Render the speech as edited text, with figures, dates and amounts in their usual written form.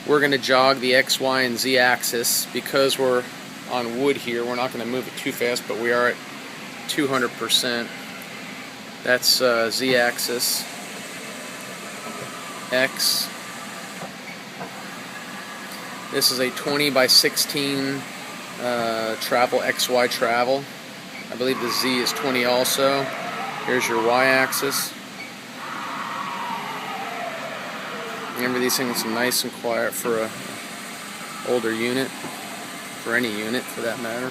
we're going to jog the X, Y, and Z axis. Because we're on wood here, we're not going to move it too fast, but we are at 200%. That's Z axis, X. This is a 20 by 16 travel, XY travel. I believe the Z is 20 also. Here's your Y axis. Remember, these things are nice and quiet for a older unit, for any unit for that matter.